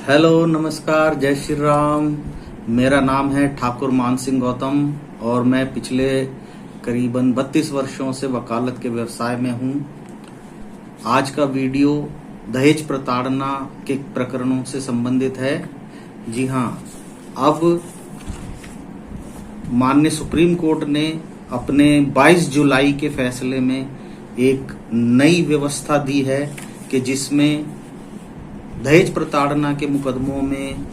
Hello, नमस्कार, जय श्री राम। मेरा नाम है ठाकुर मान सिंह गौतम और मैं पिछले करीबन 32 वर्षों से वकालत के व्यवसाय में हूं। आज का वीडियो दहेज प्रताड़ना के प्रकरणों से संबंधित है। जी हां, अब माननीय सुप्रीम कोर्ट ने अपने 22 जुलाई के फैसले में एक नई व्यवस्था दी है कि जिसमें दहेज प्रताड़ना के मुकदमों में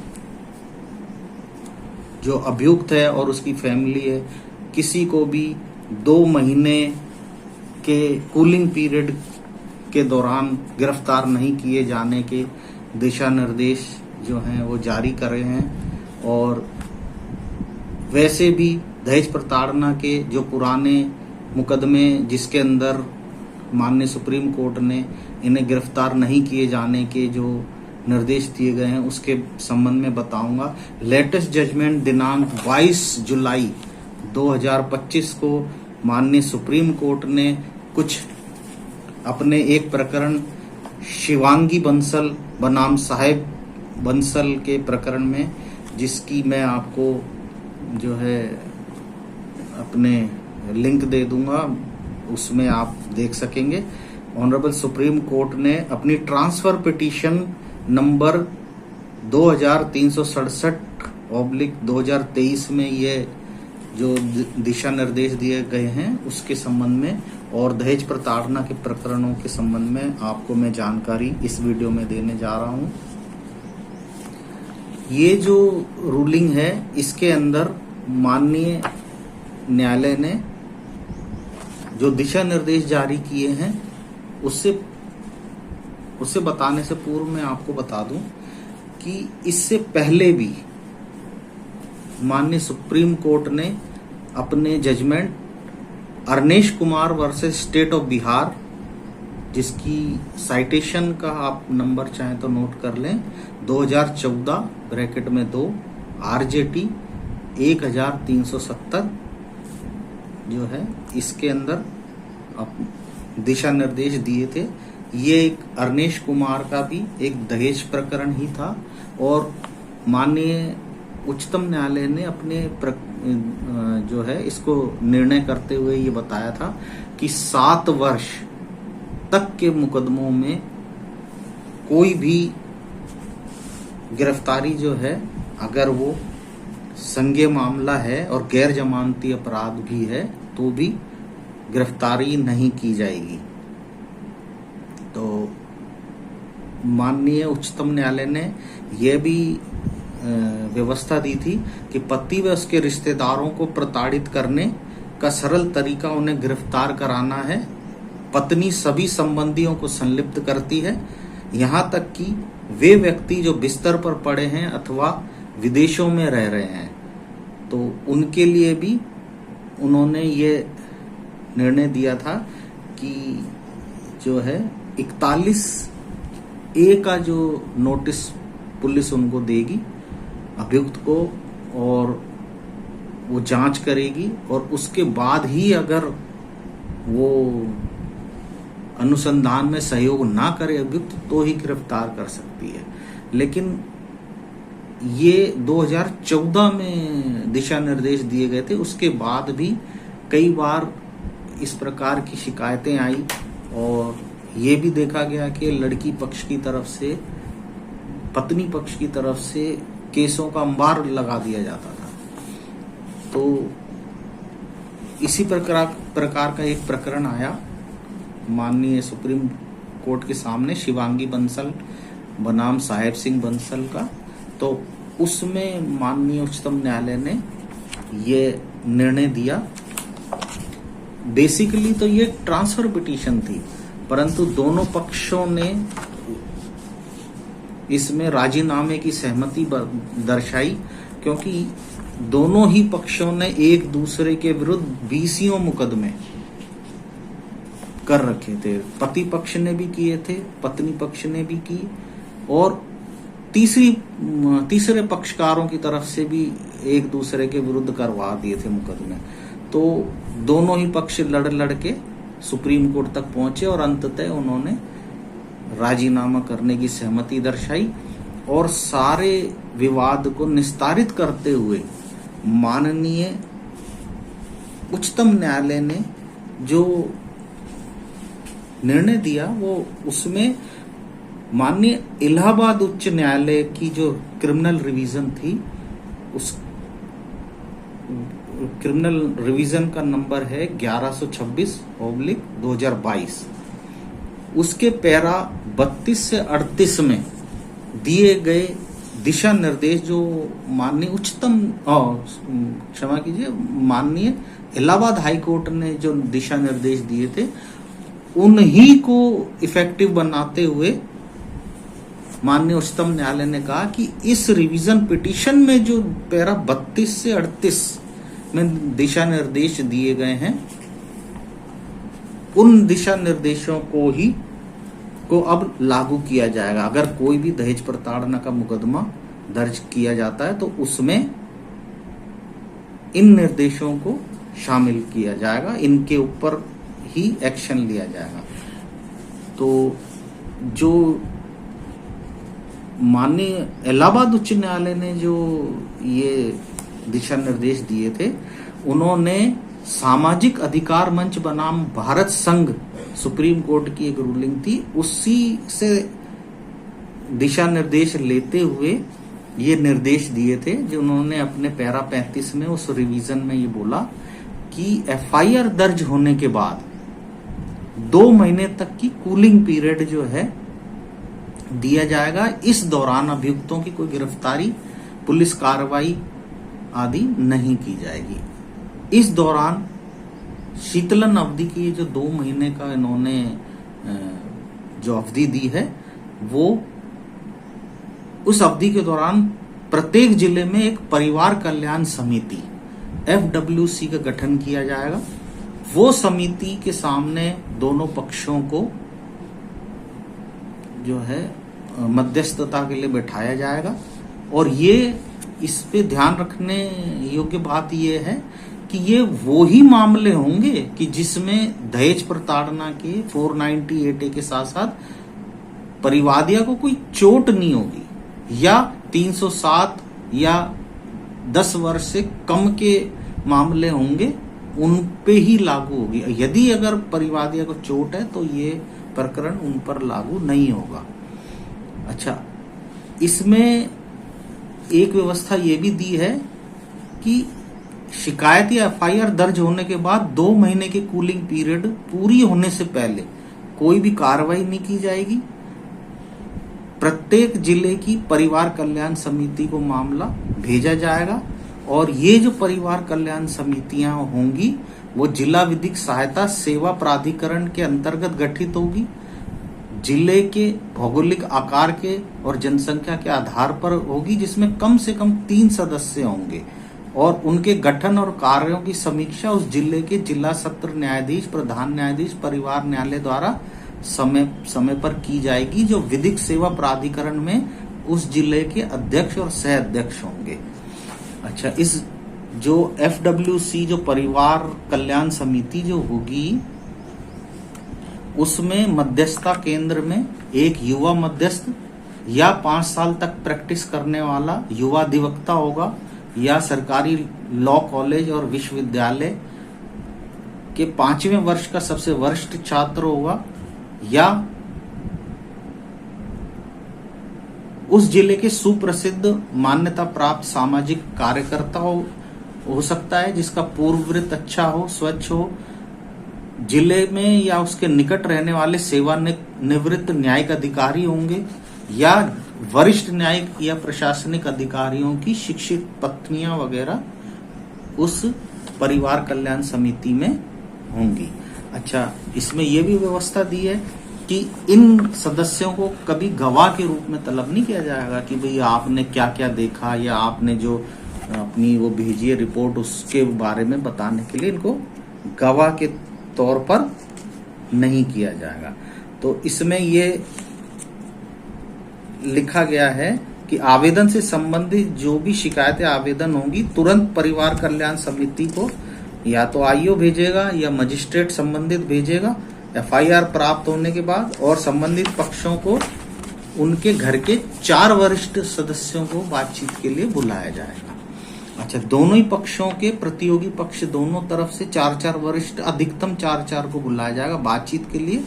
जो अभियुक्त है और उसकी फैमिली है, किसी को भी 2 महीने के कूलिंग पीरियड के दौरान गिरफ्तार नहीं किए जाने के दिशा निर्देश जो हैं वो जारी कर रहे हैं। और वैसे भी दहेज प्रताड़ना के जो पुराने मुकदमे जिसके अंदर माननीय सुप्रीम कोर्ट ने इन्हें गिरफ्तार नहीं किए जाने के जो निर्देश दिए गए हैं उसके संबंध में बताऊंगा। लेटेस्ट जजमेंट दिनांक 22 जुलाई 2025 को माननीय सुप्रीम कोर्ट ने कुछ अपने एक प्रकरण शिवांगी बंसल बनाम साहेब बंसल के प्रकरण में, जिसकी मैं आपको जो है अपने लिंक दे दूंगा, उसमें आप देख सकेंगे। ऑनरेबल सुप्रीम कोर्ट ने अपनी ट्रांसफर पिटीशन नंबर 2367/2023 में ये जो दिशा निर्देश दिए गए हैं उसके संबंध में और दहेज प्रताड़ना के प्रकरणों के संबंध में आपको मैं जानकारी इस वीडियो में देने जा रहा हूं। ये जो रूलिंग है इसके अंदर माननीय न्यायालय ने जो दिशा निर्देश जारी किए हैं उससे बताने से पूर्व मैं आपको बता दूं कि इससे पहले भी माननीय सुप्रीम कोर्ट ने अपने judgment Arnesh Kumar versus state of Bihar, जिसकी साइटेशन का आप नंबर चाहें तो नोट कर लें, 2014-2 RJT 1370 जो है इसके अंदर दिशा निर्देश दिए थे। ये एक अरनेश कुमार का भी एक दहेज प्रकरण ही था और माननीय उच्चतम न्यायालय ने अपने जो है इसको निर्णय करते हुए ये बताया था कि 7 वर्ष तक के मुकदमों में कोई भी गिरफ्तारी जो है, अगर वो संज्ञेय मामला है और गैर जमानती अपराध भी है तो भी गिरफ्तारी नहीं की जाएगी। तो माननीय उच्चतम न्यायालय ने यह भी व्यवस्था दी थी कि पति व उसके रिश्तेदारों को प्रताड़ित करने का सरल तरीका उन्हें गिरफ्तार कराना है। पत्नी सभी संबंधियों को संलिप्त करती है, यहाँ तक कि वे व्यक्ति जो बिस्तर पर पड़े हैं अथवा विदेशों में रह रहे हैं, तो उनके लिए भी उन्होंने ये निर्णय दिया था कि जो है 41A का जो नोटिस पुलिस उनको देगी अभियुक्त को और वो जांच करेगी और उसके बाद ही अगर वो अनुसंधान में सहयोग ना करे अभियुक्त तो ही गिरफ्तार कर सकती है। लेकिन ये 2014 में दिशा निर्देश दिए गए थे, उसके बाद भी कई बार इस प्रकार की शिकायतें आई और ये भी देखा गया कि लड़की पक्ष की तरफ से, पत्नी पक्ष की तरफ से केसों का अंबार लगा दिया जाता था। तो इसी प्रकार का एक प्रकरण आया माननीय सुप्रीम कोर्ट के सामने शिवांगी बंसल बनाम साहेब सिंह बंसल का। तो उसमें माननीय उच्चतम न्यायालय ने ये निर्णय दिया। बेसिकली तो ये ट्रांसफर पिटीशन थी, परंतु दोनों पक्षों ने इसमें राजीनामे की सहमति दर्शाई, क्योंकि दोनों ही पक्षों ने एक दूसरे के विरुद्ध 20 मुकदमे कर रखे थे। पति पक्ष ने भी किए थे, पत्नी पक्ष ने भी की और तीसरे पक्षकारों की तरफ से भी एक दूसरे के विरुद्ध करवा दिए थे मुकदमे। तो दोनों ही पक्ष लड़ के सुप्रीम कोर्ट तक पहुंचे और अंततः उन्होंने राजीनामा करने की सहमति दर्शाई और सारे विवाद को निस्तारित करते हुए माननीय उच्चतम न्यायालय ने जो निर्णय दिया वो उसमें माननीय इलाहाबाद उच्च न्यायालय की जो क्रिमिनल रिवीजन थी, उस क्रिमिनल रिवीजन का नंबर है 1126/2022। उसके पैरा 32 से 38 में दिए गए दिशा निर्देश जो माननीय क्षमा कीजिए, माननीय इलाहाबाद हाई कोर्ट ने जो दिशा निर्देश दिए थे उन्हीं को इफेक्टिव बनाते हुए माननीय उच्चतम न्यायालय ने कहा कि इस रिवीजन पिटीशन में जो पैरा 32 से 38 में दिशा निर्देश दिए गए हैं, उन दिशा निर्देशों को अब लागू किया जाएगा। अगर कोई भी दहेज प्रताड़ना का मुकदमा दर्ज किया जाता है तो उसमें इन निर्देशों को शामिल किया जाएगा, इनके ऊपर ही एक्शन लिया जाएगा। तो जो माननीय इलाहाबाद उच्च न्यायालय ने जो ये दिशा निर्देश दिए थे, उन्होंने सामाजिक अधिकार मंच बनाम भारत संघ सुप्रीम कोर्ट की एक रूलिंग थी, उसी से दिशा निर्देश लेते हुए ये निर्देश दिए थे, जो उन्होंने अपने पैरा 35 में उस रिवीजन में ये बोला कि एफआईआर दर्ज होने के बाद 2 महीने तक की कूलिंग पीरियड जो है दिया जाएगा। इस दौरान अभियुक्तों की कोई गिरफ्तारी, पुलिस कार्रवाई आदि नहीं की जाएगी। इस दौरान शीतलन अवधि की जो 2 महीने का इन्होंने जो अवधि दी है, वो उस अवधि के दौरान प्रत्येक जिले में एक परिवार कल्याण समिति FWC का गठन किया जाएगा। वो समिति के सामने दोनों पक्षों को जो है मध्यस्थता के लिए बैठाया जाएगा। और ये इस पे ध्यान रखने योग्य बात ये है कि ये वो ही मामले होंगे कि जिसमें दहेज प्रताड़ना के 498A के साथ साथ परिवादिया को कोई चोट नहीं होगी, या 307 या 10 वर्ष से कम के मामले होंगे, उन पे ही लागू होगी। यदि अगर परिवादिया को चोट है तो ये प्रकरण उन पर लागू नहीं होगा। अच्छा, इसमें एक व्यवस्था ये भी दी है कि शिकायत या एफआईआर दर्ज होने के बाद 2 महीने के कूलिंग पीरियड पूरी होने से पहले कोई भी कार्रवाई नहीं की जाएगी। प्रत्येक जिले की परिवार कल्याण समिति को मामला भेजा जाएगा और ये जो परिवार कल्याण समितियां होंगी वो जिला विधिक सहायता सेवा प्राधिकरण के अंतर्गत गठित होगी। जिले के भौगोलिक आकार के और जनसंख्या के आधार पर होगी, जिसमें कम से कम 3 सदस्य होंगे और उनके गठन और कार्यों की समीक्षा उस जिले के जिला सत्र न्यायाधीश, प्रधान न्यायाधीश, परिवार न्यायालय द्वारा समय पर की जाएगी, जो विधिक सेवा प्राधिकरण में उस जिले के अध्यक्ष और सह अध्यक्ष होंगे। अच्छा, इस जो FWC जो परिवार कल्याण समिति जो होगी, उसमें मध्यस्थता केंद्र में एक युवा मध्यस्थ या 5 साल तक प्रैक्टिस करने वाला युवा अधिवक्ता होगा, या सरकारी लॉ कॉलेज और विश्वविद्यालय के 5वें वर्ष का सबसे वरिष्ठ छात्र होगा, या उस जिले के सुप्रसिद्ध मान्यता प्राप्त सामाजिक कार्यकर्ता हो सकता है, जिसका पूर्ववृत्त अच्छा हो, स्वच्छ हो, जिले में या उसके निकट रहने वाले सेवानिवृत्त न्यायिक अधिकारी होंगे, या वरिष्ठ न्यायिक या प्रशासनिक अधिकारियों की शिक्षित पत्नियां वगैरह उस परिवार कल्याण समिति में होंगी। अच्छा, इसमें यह भी व्यवस्था दी है कि इन सदस्यों को कभी गवाह के रूप में तलब नहीं किया जाएगा कि भाई आपने क्या क्या देखा, या आपने जो अपनी वो भेजी है रिपोर्ट उसके बारे में बताने के लिए इनको गवाह के तौर पर नहीं किया जाएगा। तो इसमें ये लिखा गया है कि आवेदन से संबंधित जो भी शिकायतें आवेदन होंगी तुरंत परिवार कल्याण समिति को या तो आईओ भेजेगा या मजिस्ट्रेट संबंधित भेजेगा एफआईआर प्राप्त होने के बाद, और संबंधित पक्षों को उनके घर के 4 वरिष्ठ सदस्यों को बातचीत के लिए बुलाया जाएगा। अच्छा, दोनों ही पक्षों के प्रतियोगी पक्ष दोनों तरफ से 4-4 वरिष्ठ, अधिकतम 4-4 को बुलाया जाएगा बातचीत के लिए।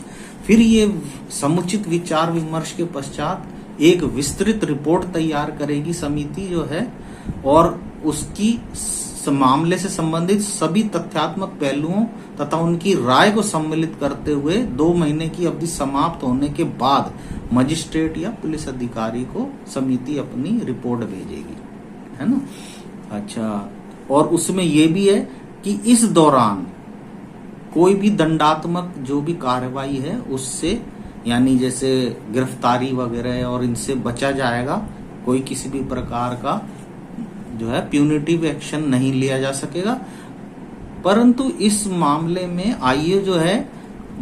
फिर ये समुचित विचार विमर्श के पश्चात एक विस्तृत रिपोर्ट तैयार करेगी समिति जो है, और उसकी मामले से संबंधित सभी तथ्यात्मक पहलुओं तथा उनकी राय को सम्मिलित करते हुए 2 महीने की अवधि समाप्त होने के बाद मजिस्ट्रेट या पुलिस अधिकारी को समिति अपनी रिपोर्ट भेजेगी, है ना। अच्छा, और उसमें ये भी है कि इस दौरान कोई भी दंडात्मक जो भी कार्रवाई है उससे, यानी जैसे गिरफ्तारी वगैरह और इनसे बचा जाएगा। कोई किसी भी प्रकार का जो है प्यूनिटिव एक्शन नहीं लिया जा सकेगा। परंतु इस मामले में आईए जो है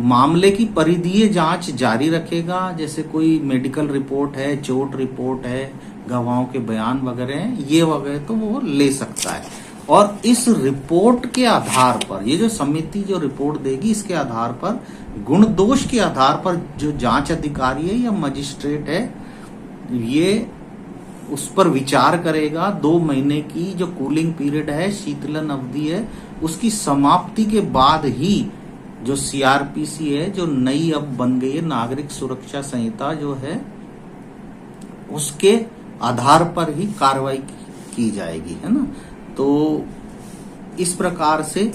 मामले की परिधीय जांच जारी रखेगा। जैसे कोई मेडिकल रिपोर्ट है, चोट रिपोर्ट है, गवाहों के बयान वगैरह हैं, ये वगैरह तो वो ले सकता है। और इस रिपोर्ट के आधार पर, ये जो समिति जो रिपोर्ट देगी, इसके आधार पर, गुण दोष के आधार पर जो जांच अधिकारी है या मजिस्ट्रेट है, ये उस पर विचार करेगा। 2 महीने की जो कूलिंग पीरियड है, शीतलन अवधि है, उसकी समाप्ति के बाद ही जो सीआरपीसी है, जो नई अब बन गई है नागरिक सुरक्षा संहिता जो है, उसके आधार पर ही कार्रवाई की जाएगी, है ना। तो इस प्रकार से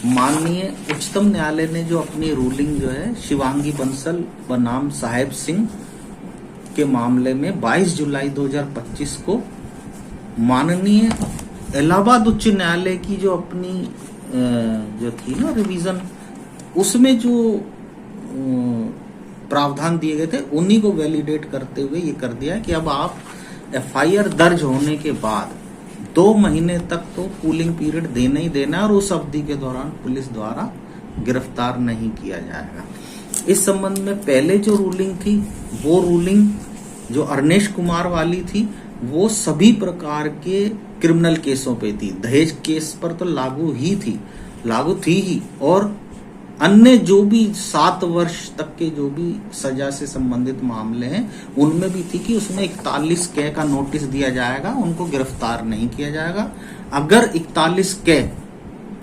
माननीय उच्चतम न्यायालय ने जो अपनी रूलिंग जो है शिवांगी बंसल बनाम साहेब सिंह के मामले में 22 जुलाई 2025 को माननीय इलाहाबाद उच्च न्यायालय की जो अपनी जो थी ना रिवीजन, उसमें जो प्रावधान दिए गए थे उन्हीं को वैलिडेट करते हुए ये कर दिया कि अब आप एफआईआर दर्ज होने के बाद 2 महीने तक तो कूलिंग पीरियड देना ही देना, और उस अवधि के दौरान पुलिस द्वारा गिरफ्तार नहीं किया जाएगा। इस संबंध में पहले जो रूलिंग थी, वो रूलिंग जो अरनेश कुमार वाली थी, वो सभी प्रकार के क्रिमिनल केसों पे थी। दहेज केस पर तो लागू थी ही, और अन्य जो भी 7 वर्ष तक के जो भी सजा से संबंधित मामले हैं उनमें भी थी कि उसमें 41 कै का नोटिस दिया जाएगा, उनको गिरफ्तार नहीं किया जाएगा। अगर 41 कै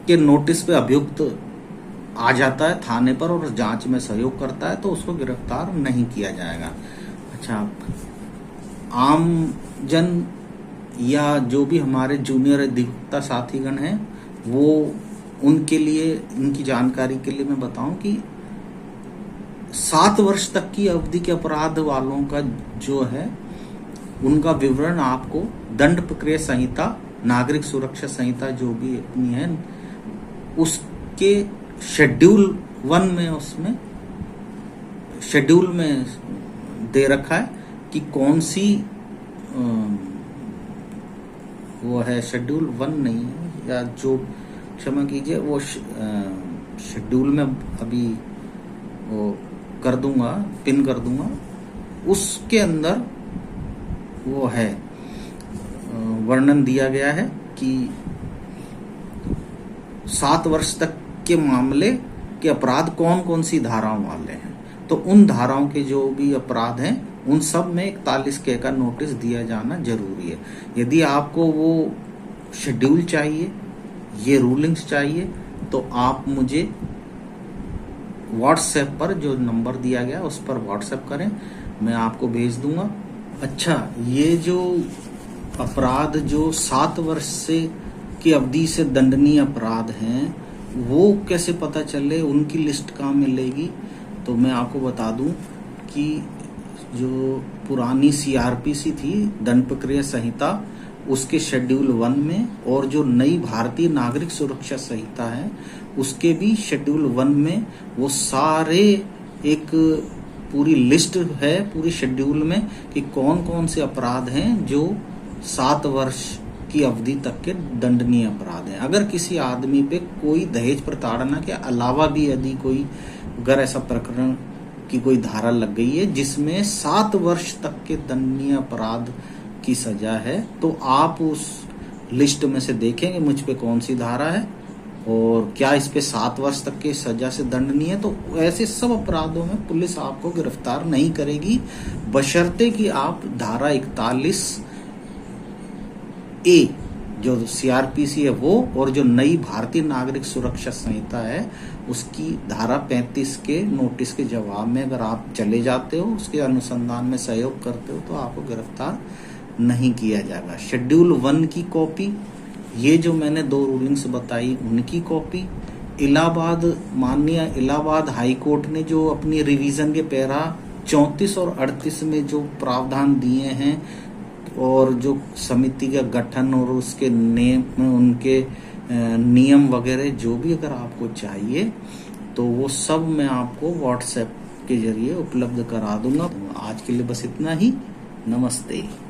के नोटिस पे अभियुक्त आ जाता है थाने पर और जांच में सहयोग करता है तो उसको गिरफ्तार नहीं किया जाएगा। अच्छा, आम जन या जो भी हमारे जूनियर अधिवक्ता साथीगण हैं, वो उनके लिए, उनकी जानकारी के लिए मैं बताऊं कि 7 वर्ष तक की अवधि के अपराध वालों का जो है उनका विवरण आपको दंड प्रक्रिया संहिता, नागरिक सुरक्षा संहिता जो भी अपनी है, उसके शेड्यूल 1 में, उसमें शेड्यूल में दे रखा है कि कौन सी वो है। शेड्यूल 1 नहीं है, या जो क्षमा कीजिए, वो शेड्यूल में अभी वो कर दूंगा, पिन कर दूंगा, उसके अंदर वो है वर्णन दिया गया है कि 7 वर्ष तक के मामले के अपराध कौन कौन सी धाराओं वाले हैं। तो उन धाराओं के जो भी अपराध हैं उन सब में 41 कै का नोटिस दिया जाना जरूरी है। यदि आपको वो शेड्यूल चाहिए, ये रूलिंग्स चाहिए, तो आप मुझे व्हाट्सएप पर जो नंबर दिया गया उस पर व्हाट्सएप करें, मैं आपको भेज दूंगा। अच्छा, ये जो अपराध जो 7 वर्ष से की अवधि से दंडनीय अपराध हैं, वो कैसे पता चले, उनकी लिस्ट कहाँ मिलेगी? तो मैं आपको बता दूं कि जो पुरानी सीआरपीसी थी, दंड प्रक्रिया संहिता, उसके शेड्यूल 1 में, और जो नई भारतीय नागरिक सुरक्षा संहिता है उसके भी शेड्यूल 1 में वो सारे एक पूरी लिस्ट है पूरी शेड्यूल में कि कौन कौन से अपराध हैं जो 7 वर्ष की अवधि तक के दंडनीय अपराध हैं। अगर किसी आदमी पे कोई दहेज प्रताड़ना के अलावा भी यदि कोई अगर ऐसा प्रकरण की कोई धारा लग गई है जिसमें 7 वर्ष तक के दंडनीय अपराध की सजा है, तो आप उस लिस्ट में से देखेंगे मुझ पे कौन सी धारा है, और क्या इस पे 7 वर्ष तक की सजा से दंडनीय है। तो ऐसे सब अपराधों में पुलिस आपको गिरफ्तार नहीं करेगी, बशर्ते कि आप धारा 41A जो सीआरपीसी है वो, और जो नई भारतीय नागरिक सुरक्षा संहिता है उसकी धारा 35 के नोटिस के जवाब में अगर आप चले जाते हो, उसके अनुसंधान में सहयोग करते हो, तो आपको गिरफ्तार नहीं किया जाएगा। शेड्यूल 1 की कॉपी, ये जो मैंने 2 रूलिंग्स बताई उनकी कॉपी, माननीय इलाहाबाद हाई कोर्ट ने जो अपनी रिवीजन के पैरा 34 और 38 में जो प्रावधान दिए हैं और जो समिति का गठन और उसके उनके नियम वगैरह जो भी अगर आपको चाहिए तो वो सब मैं आपको व्हाट्सएप के जरिए उपलब्ध करा दूंगा। आज के लिए बस इतना ही। नमस्ते।